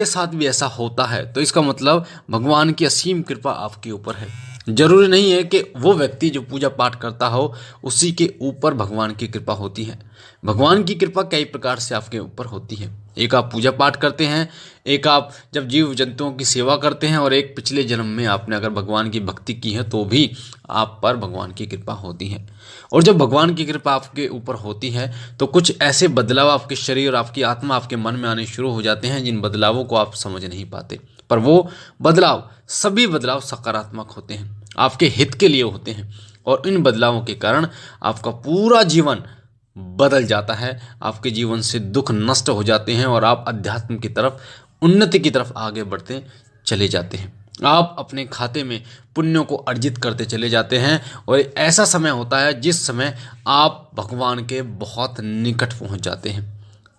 के साथ भी ऐसा होता है तो इसका मतलब भगवान की असीम कृपा आपके ऊपर है। जरूरी नहीं है कि वो व्यक्ति जो पूजा पाठ करता हो उसी के ऊपर भगवान की कृपा होती है। भगवान की कृपा कई प्रकार से आपके ऊपर होती है। एक आप पूजा पाठ करते हैं, एक आप जब जीव जंतुओं की सेवा करते हैं, और एक पिछले जन्म में आपने अगर भगवान की भक्ति की है तो भी आप पर भगवान की कृपा होती है। और जब भगवान की कृपा आपके ऊपर होती है तो कुछ ऐसे बदलाव आपके शरीर और आपकी आत्मा, आपके मन में आने शुरू हो जाते हैं जिन बदलावों को आप समझ नहीं पाते। पर वो बदलाव, सभी बदलाव सकारात्मक होते हैं, आपके हित के लिए होते हैं, और इन बदलावों के कारण आपका पूरा जीवन बदल जाता है। आपके जीवन से दुख नष्ट हो जाते हैं और आप अध्यात्म की तरफ, उन्नति की तरफ आगे बढ़ते चले जाते हैं। आप अपने खाते में पुण्यों को अर्जित करते चले जाते हैं, और ऐसा समय होता है जिस समय आप भगवान के बहुत निकट पहुंच जाते हैं।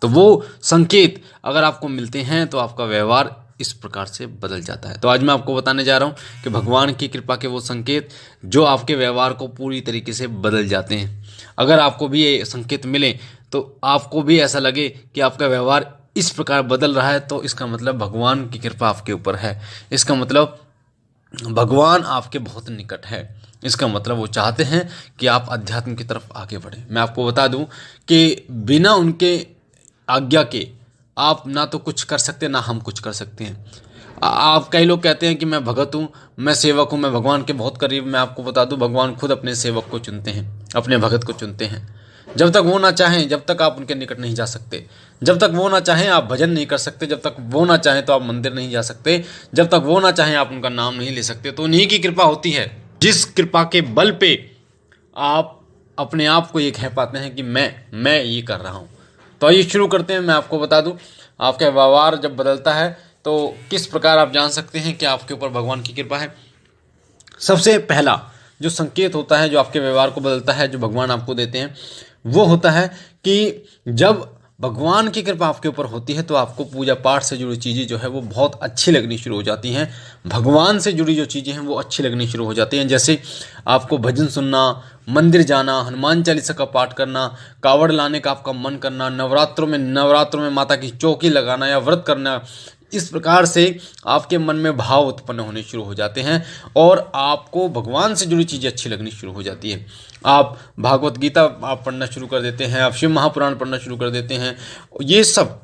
तो वो संकेत अगर आपको मिलते हैं तो आपका व्यवहार इस प्रकार से बदल जाता है। तो आज मैं आपको बताने जा रहा हूँ कि भगवान की कृपा के वो संकेत जो आपके व्यवहार को पूरी तरीके से बदल जाते हैं। अगर आपको भी ये संकेत मिले तो आपको भी ऐसा लगे कि आपका व्यवहार इस प्रकार बदल रहा है, तो इसका मतलब भगवान की कृपा आपके ऊपर है। इसका मतलब भगवान आपके बहुत निकट है। इसका मतलब वो चाहते हैं कि आप अध्यात्म की तरफ आगे बढ़ें। मैं आपको बता दूं कि बिना उनके आज्ञा के आप ना तो कुछ कर सकते, ना हम कुछ कर सकते हैं। आप, कई लोग कहते हैं कि मैं भगत हूँ, मैं सेवक हूँ, मैं भगवान के बहुत करीब। मैं आपको बता दूं, भगवान खुद अपने सेवक को चुनते हैं, अपने भगत को चुनते हैं। जब तक वो ना चाहें, जब तक आप उनके निकट नहीं जा सकते। जब तक वो ना चाहें आप भजन नहीं कर सकते। जब तक वो ना चाहें तो आप मंदिर नहीं जा सकते। जब तक वो ना चाहें आप उनका नाम नहीं ले सकते। तो उन्हीं की कृपा होती है, जिस कृपा के बल पे आप अपने आप को ये कह पाते हैं कि मैं ये कर रहा हूँ। तो आइए शुरू करते हैं। मैं आपको बता दूं, आपका व्यवहार जब बदलता है तो किस प्रकार आप जान सकते हैं कि आपके ऊपर भगवान की कृपा है। सबसे पहला जो संकेत होता है, जो आपके व्यवहार को बदलता है, जो भगवान आपको देते हैं, वो होता है कि जब भगवान की कृपा आपके ऊपर होती है तो आपको पूजा पाठ से जुड़ी चीज़ें जो है वो बहुत अच्छी लगनी शुरू हो जाती हैं। भगवान से जुड़ी जो चीज़ें हैं वो अच्छी लगनी शुरू हो जाती हैं। जैसे आपको भजन सुनना, मंदिर जाना, हनुमान चालीसा का पाठ करना, कावड़ लाने का आपका मन करना, नवरात्रों में माता की चौकी लगाना या व्रत करना, इस प्रकार से आपके मन में भाव उत्पन्न होने शुरू हो जाते हैं और आपको भगवान से जुड़ी चीज़ें अच्छी लगनी शुरू हो जाती है। आप भागवत गीता आप पढ़ना शुरू कर देते हैं, आप शिव महापुराण पढ़ना शुरू कर देते हैं। ये सब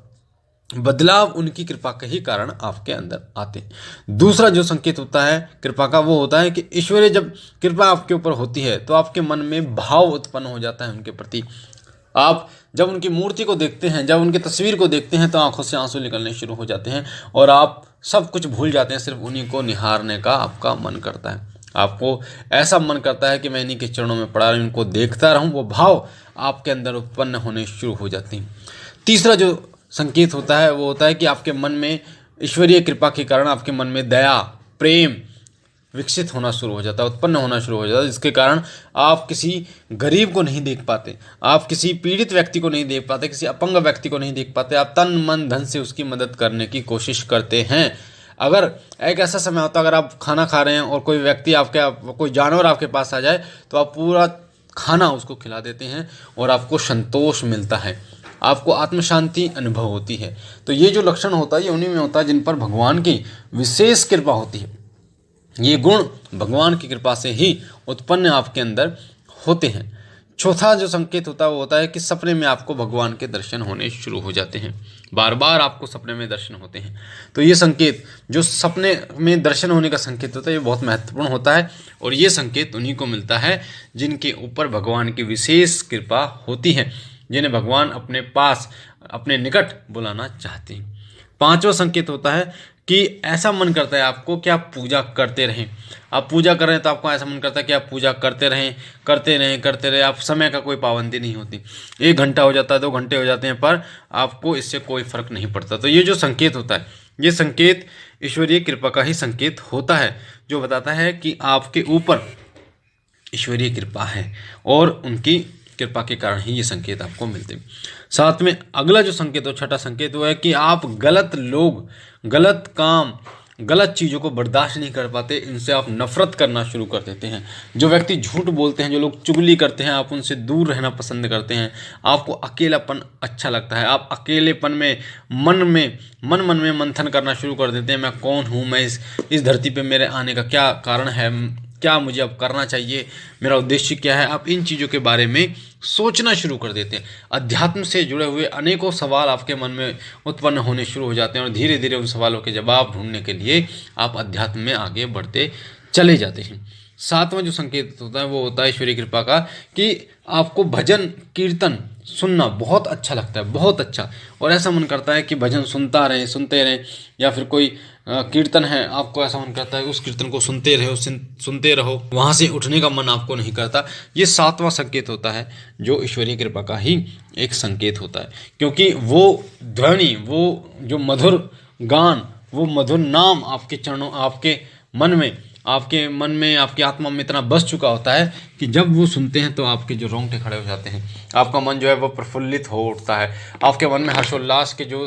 बदलाव उनकी कृपा के ही कारण आपके अंदर आते हैं। दूसरा जो संकेत होता है कृपा का, वो होता है कि ईश्वरीय जब कृपा आपके ऊपर होती है तो आपके मन में भाव उत्पन्न हो जाता है उनके प्रति। आप जब उनकी मूर्ति को देखते हैं, जब उनकी तस्वीर को देखते हैं तो आंखों से आंसू निकलने शुरू हो जाते हैं और आप सब कुछ भूल जाते हैं, सिर्फ उन्हीं को निहारने का आपका मन करता है। आपको ऐसा मन करता है कि मैं इन्हीं के चरणों में पड़ा रहूं, उनको देखता रहूं। वो भाव आपके अंदर उत्पन्न होने शुरू हो जाते हैं। तीसरा जो संकेत होता है वो होता है कि आपके मन में ईश्वरीय कृपा के कारण आपके मन में दया, प्रेम विकसित होना शुरू हो जाता है, उत्पन्न होना शुरू हो जाता है, जिसके कारण आप किसी गरीब को नहीं देख पाते, आप किसी पीड़ित व्यक्ति को नहीं देख पाते, किसी अपंग व्यक्ति को नहीं देख पाते। आप तन मन धन से उसकी मदद करने की कोशिश करते हैं। अगर एक ऐसा समय होता है, अगर आप खाना खा रहे हैं और कोई व्यक्ति कोई जानवर आपके पास आ जाए तो आप पूरा खाना उसको खिला देते हैं और आपको संतोष मिलता है, आपको आत्म शांति अनुभव होती है। तो ये जो लक्षण होता है ये उन्हीं में होता है जिन पर भगवान की विशेष कृपा होती है। ये गुण भगवान की कृपा से ही उत्पन्न आपके अंदर होते हैं। चौथा जो संकेत होता है वो होता है कि सपने में आपको भगवान के दर्शन होने शुरू हो जाते हैं, बार बार आपको सपने में दर्शन होते हैं। तो ये संकेत, जो सपने में दर्शन होने का संकेत होता है, ये बहुत महत्वपूर्ण होता है और ये संकेत उन्हीं को मिलता है जिनके ऊपर भगवान की विशेष कृपा होती है, जिन्हें भगवान अपने पास, अपने निकट बुलाना चाहते हैं। पांचवा संकेत होता है कि ऐसा मन करता है आपको कि आप पूजा करते रहें। आप पूजा कर रहे हैं तो आपको ऐसा मन करता है कि आप पूजा करते रहें, करते रहें, करते रहें। आप समय का कोई पाबंदी नहीं होती, 1 घंटा हो जाता है, 2 घंटे हो जाते हैं, पर आपको इससे कोई फर्क नहीं पड़ता। तो ये जो संकेत होता है, ये संकेत ईश्वरीय कृपा का ही संकेत होता है, जो बताता है कि आपके ऊपर ईश्वरीय कृपा है और उनकी कृपा के कारण ही ये संकेत आपको मिलते हैं। साथ में अगला जो संकेत हो, छठा संकेत, वो है कि आप गलत लोग, गलत काम, गलत चीज़ों को बर्दाश्त नहीं कर पाते, इनसे आप नफरत करना शुरू कर देते हैं। जो व्यक्ति झूठ बोलते हैं, जो लोग चुगली करते हैं, आप उनसे दूर रहना पसंद करते हैं। आपको अकेलापन अच्छा लगता है। आप अकेलेपन में मन में मंथन करना शुरू कर देते हैं। मैं कौन हूँ, मैं इस धरती पे मेरे आने का क्या कारण है, क्या मुझे अब करना चाहिए, मेरा उद्देश्य क्या है। आप इन चीज़ों के बारे में सोचना शुरू कर देते हैं। अध्यात्म से जुड़े हुए अनेकों सवाल आपके मन में उत्पन्न होने शुरू हो जाते हैं और धीरे धीरे उन सवालों के जवाब ढूंढने के लिए आप अध्यात्म में आगे बढ़ते चले जाते हैं। सातवां जो संकेत होता है वो होता है ईश्वरीय कृपा का, कि आपको भजन कीर्तन सुनना बहुत अच्छा लगता है, बहुत अच्छा। और ऐसा मन करता है कि भजन सुनते रहें, या फिर कोई कीर्तन है, आपको ऐसा मन करता है उस कीर्तन को सुनते रहो, वहाँ से उठने का मन आपको नहीं करता। ये सातवां संकेत होता है जो ईश्वरीय कृपा का ही एक संकेत होता है, क्योंकि वो ध्वनि, वो जो मधुर गान, वो मधुर नाम आपके चरणों, आपके मन में आपकी आत्मा में इतना बस चुका होता है कि जब वो सुनते हैं तो आपके जो रोंगटे खड़े हो जाते हैं। आपका मन जो है वो प्रफुल्लित हो उठता है। आपके मन में हर्षोल्लास के जो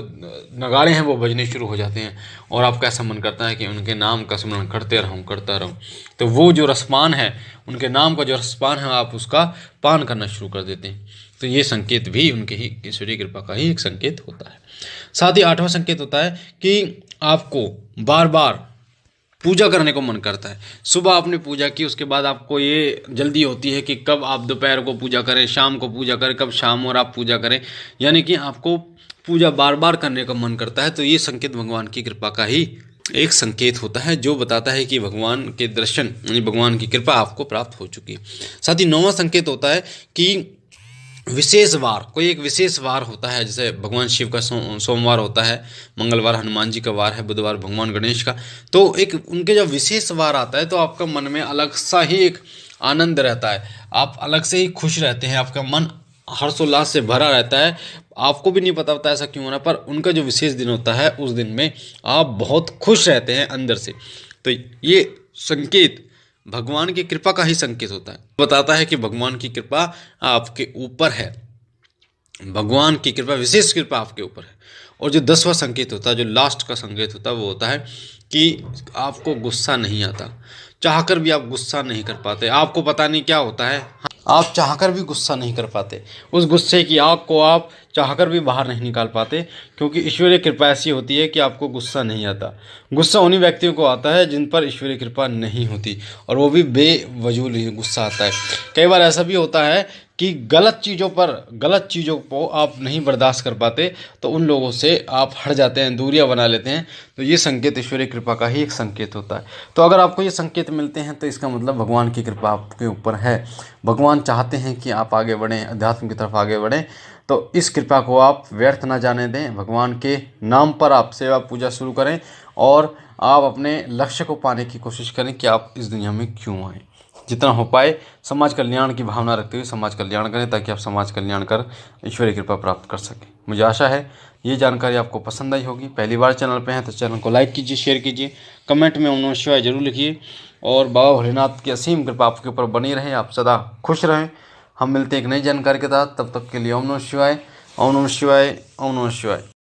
नगाड़े हैं वो बजने शुरू हो जाते हैं और आपका ऐसा मन करता है कि उनके नाम का स्मरण करता रहूं। तो वो जो रसपान है, उनके नाम का जो रसपान है, आप उसका पान करना शुरू कर देते हैं। तो ये संकेत भी उनके ही ईश्वरीय कृपा का ही एक संकेत होता है। साथ ही आठवां संकेत होता है कि आपको बार बार पूजा करने को मन करता है। सुबह आपने पूजा की, उसके बाद आपको ये जल्दी होती है कि कब आप दोपहर को पूजा करें, शाम को पूजा करें, कब शाम और आप पूजा करें, यानी कि आपको पूजा बार बार करने का मन करता है। तो ये संकेत भगवान की कृपा का ही एक संकेत होता है जो बताता है कि भगवान के दर्शन यानी भगवान की कृपा आपको प्राप्त हो चुकी है। साथ ही नौवां संकेत होता है कि विशेष वार, कोई एक विशेष वार होता है, जैसे भगवान शिव का सोमवार होता है, मंगलवार हनुमान जी का वार है, बुधवार भगवान गणेश का। तो एक उनके जब विशेष वार आता है तो आपका मन में अलग सा ही एक आनंद रहता है, आप अलग से ही खुश रहते हैं, आपका मन हर्षोल्लास से भरा रहता है। आपको भी नहीं पता होता ऐसा क्यों होना, पर उनका जो विशेष दिन होता है उस दिन में आप बहुत खुश रहते हैं अंदर से। तो ये संकेत भगवान की कृपा का ही संकेत होता है, बताता है कि भगवान की कृपा आपके ऊपर है, भगवान की कृपा, विशेष कृपा आपके ऊपर है। और जो 10वां संकेत होता है, जो लास्ट का संकेत होता है, वो होता है कि आपको गुस्सा नहीं आता, चाहकर भी आप गुस्सा नहीं कर पाते। आपको पता नहीं क्या होता है, आप चाहकर भी गुस्सा नहीं कर पाते, उस गुस्से की आग को आप चाहकर भी बाहर नहीं निकाल पाते, क्योंकि ईश्वरीय कृपा ऐसी होती है कि आपको गुस्सा नहीं आता। गुस्सा उन्हीं व्यक्तियों को आता है जिन पर ईश्वरीय कृपा नहीं होती, और वो भी बेवजूल ही गुस्सा आता है। कई बार ऐसा भी होता है कि गलत चीज़ों को आप नहीं बर्दाश्त कर पाते, तो उन लोगों से आप हट जाते हैं, दूरियां बना लेते हैं। तो ये संकेत ईश्वरीय कृपा का ही एक संकेत होता है। तो अगर आपको ये संकेत मिलते हैं तो इसका मतलब भगवान की कृपा आपके ऊपर है। भगवान चाहते हैं कि आप आगे बढ़ें, अध्यात्म की तरफ आगे बढ़ें। तो इस कृपा को आप व्यर्थ ना जाने दें। भगवान के नाम पर आप सेवा पूजा शुरू करें और आप अपने लक्ष्य को पाने की कोशिश करें कि आप इस दुनिया में क्यों आए। जितना हो पाए समाज कल्याण की भावना रखते हुए समाज कल्याण करें, ताकि आप समाज कल्याण कर ईश्वरीय कृपा प्राप्त कर सकें। मुझे आशा है ये जानकारी आपको पसंद आई होगी। पहली बार चैनल पे हैं तो चैनल को लाइक कीजिए, शेयर कीजिए, कमेंट में ओम नमः शिवाय जरूर लिखिए। और बाबा भोलेनाथ की असीम कृपा आपके ऊपर बनी रहे, आप सदा खुश रहें। हम मिलते हैं एक नई जानकारी के साथ, तब तक के लिए ओम नमः शिवाय, ओम नमः शिवाय, ओम नमः शिवाय।